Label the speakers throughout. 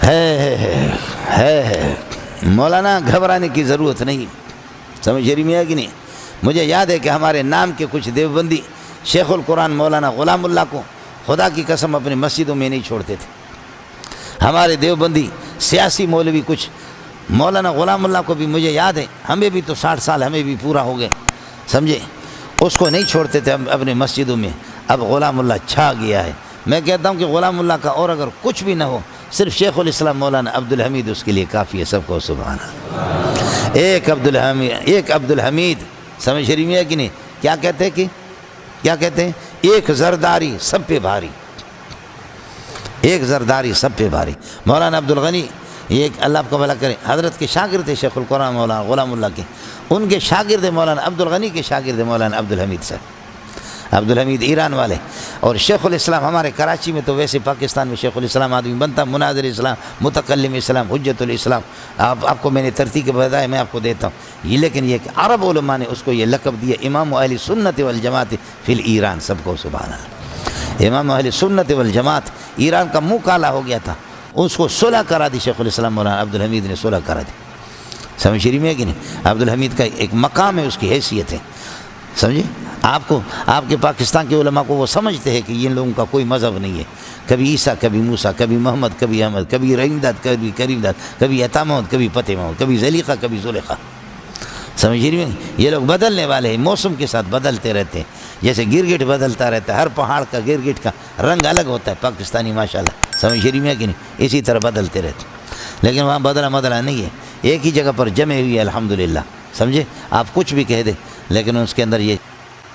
Speaker 1: ہے مولانا، گھبرانے کی ضرورت نہیں، سمجھ رہی میں ہے کہ نہیں؟ مجھے یاد ہے کہ ہمارے نام کے کچھ دیوبندی شیخ القرآن مولانا غلام اللہ کو خدا کی قسم اپنی مسجدوں میں نہیں چھوڑتے تھے۔ ہمارے دیوبندی سیاسی مولوی کچھ مولانا غلام اللہ کو بھی مجھے یاد ہے، ہمیں بھی تو 60 سال ہمیں بھی پورا ہو گئے، سمجھے، اس کو نہیں چھوڑتے تھے اپنے مسجدوں میں۔ اب غلام اللہ چھا گیا ہے۔ میں کہتا ہوں کہ غلام اللہ کا اور اگر کچھ بھی نہ ہو، صرف شیخ الاسلام مولانا عبدالحمید اس کے لیے کافی ہے۔ سب کو سبحان اللہ۔ ایک عبدالحمید، سمجھ رہی میں ہے کہ نہیں؟ کیا کہتے ہیں؟ ایک زرداری سب پہ بھاری، ایک زرداری سب پہ بھاری۔ مولانا عبدالغنی، یہ اللہ آپ کو بھلا کرے، حضرت کے شاگرد تھے شیخ القرآن مولانا غلام اللہ کے، ان کے شاگرد مولانا عبدالغنی کے شاگرد مولانا عبدالحمید صاحب، عبدالحمید ایران والے۔ اور شیخ الاسلام ہمارے کراچی میں تو ویسے پاکستان میں شیخ الاسلام آدمی بنتا، مناظر اسلام، متکلم اسلام، حجت الاسلام، آپ کو میں نے ترتیب بتایا، میں آپ کو دیتا ہوں یہ۔ لیکن یہ کہ عرب علماء نے اس کو یہ لقب دیا امام اہل سنت والجماعت فی الایران۔ سب کو سبحان اللہ۔ امام اہل سنت والجماعت، ایران کا منہ کالا ہو گیا تھا، اس کو صلح کرا دی شیخ الاسلام مولانا عبدالحمید نے، صلح کرا دی۔ سمجھ رہی میں کہ نہیں؟ عبدالحمید کا ایک مقام ہے، اس کی حیثیت ہے، سمجھے؟ آپ کے پاکستان کے علماء کو وہ سمجھتے ہیں کہ ان لوگوں کا کوئی مذہب نہیں ہے، کبھی عیسیٰ، کبھی موسیٰ، کبھی محمد، کبھی احمد، کبھی رحیم داد، کبھی کریم داد، کبھی عطا محمد، کبھی فتح محمد، کبھی زلیقہ، کبھی زلیخا۔ سمجھ رہی میں؟ یہ لوگ بدلنے والے ہیں، موسم کے ساتھ بدلتے رہتے ہیں، جیسے گرگٹ بدلتا رہتا ہے، ہر پہاڑ کا گرگٹ کا رنگ الگ ہوتا ہے پاکستانی، ماشاءاللہ، سمجھ رہی میں کہ نہیں؟ اسی طرح بدلتے رہتے ہیں، لیکن وہاں بدلا نہیں ہے، ایک ہی جگہ پر جمع ہوئی ہے الحمدللہ، سمجھے؟ آپ کچھ بھی کہہ دیں لیکن اس کے اندر یہ۔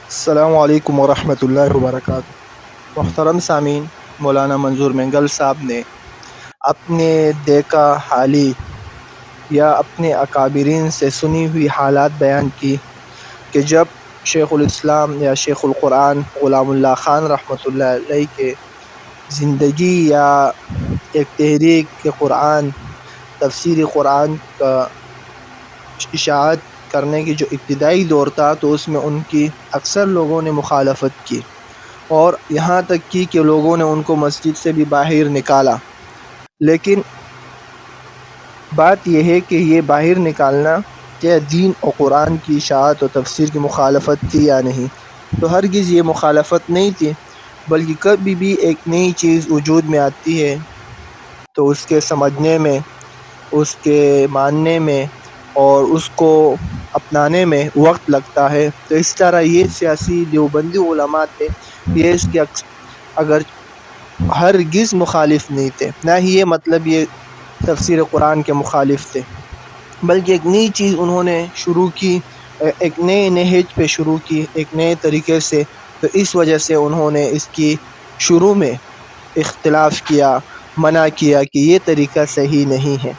Speaker 2: السلام علیکم ورحمۃ اللہ وبرکاتہ۔ محترم سامعین، مولانا منظور مینگل صاحب نے اپنے دیکھا حالی یا اپنے اکابرین سے سنی ہوئی حالات بیان کی کہ جب شیخ الاسلام یا شیخ القرآن غلام اللہ خان رحمۃ اللہ علیہ کے زندگی یا ایک تحریک قرآن، تفسیر قرآن کا اشاعت کرنے کی جو ابتدائی دور تھا، تو اس میں ان کی اکثر لوگوں نے مخالفت کی، اور یہاں تک کی کہ لوگوں نے ان کو مسجد سے بھی باہر نکالا۔ لیکن بات یہ ہے کہ یہ باہر نکالنا کیا دین اور قرآن کی اشاعت اور تفسیر کی مخالفت تھی یا نہیں؟ تو ہرگز یہ مخالفت نہیں تھی، بلکہ کبھی بھی ایک نئی چیز وجود میں آتی ہے تو اس کے سمجھنے میں، اس کے ماننے میں اور اس کو اپنانے میں وقت لگتا ہے۔ تو اس طرح یہ سیاسی دیوبندی علماء تھے، یہ اس کے اگر ہرگز مخالف نہیں تھے، نہ ہی یہ مطلب یہ تفسیر قرآن کے مخالف تھے، بلکہ ایک نئی چیز انہوں نے شروع کی، ایک نئے نہج پہ شروع کی، ایک نئے طریقے سے، تو اس وجہ سے انہوں نے اس کی شروع میں اختلاف کیا، منع کیا کہ یہ طریقہ صحیح نہیں ہے۔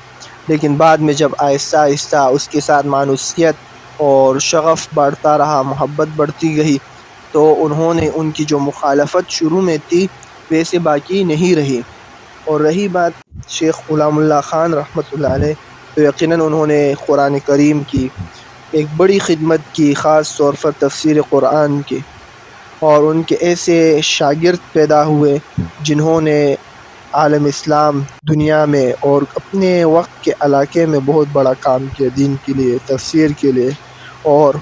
Speaker 2: لیکن بعد میں جب آہستہ آہستہ اس کے ساتھ مانوسیت اور شغف بڑھتا رہا، محبت بڑھتی گئی، تو انہوں نے ان کی جو مخالفت شروع میں تھی ویسے باقی نہیں رہی۔ اور رہی بات شیخ غلام اللہ خان رحمۃ اللہ علیہ، تو یقیناً انہوں نے قرآن کریم کی ایک بڑی خدمت کی، خاص طور پر تفسیر قرآن کی، اور ان کے ایسے شاگرد پیدا ہوئے جنہوں نے عالم اسلام دنیا میں اور اپنے وقت کے علاقے میں بہت بڑا کام کیا دین کے لیے، تفسیر کے لیے، اور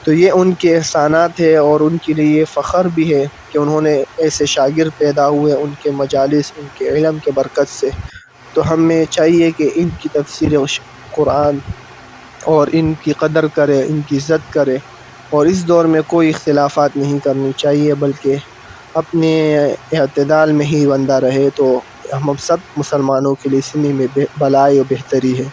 Speaker 2: تو یہ ان کے احسانات ہے، اور ان کے لیے یہ فخر بھی ہے کہ انہوں نے ایسے شاگرد پیدا ہوئے ان کے مجالس، ان کے علم کے برکت سے۔ تو ہمیں چاہیے کہ ان کی تفسیر قرآن اور ان کی قدر کرے، ان کی عزت کرے، اور اس دور میں کوئی اختلافات نہیں کرنی چاہیے، بلکہ اپنے اعتدال میں ہی بندہ رہے، تو ہم سب مسلمانوں کے لیے اسی میں بھلائی و بہتری ہے۔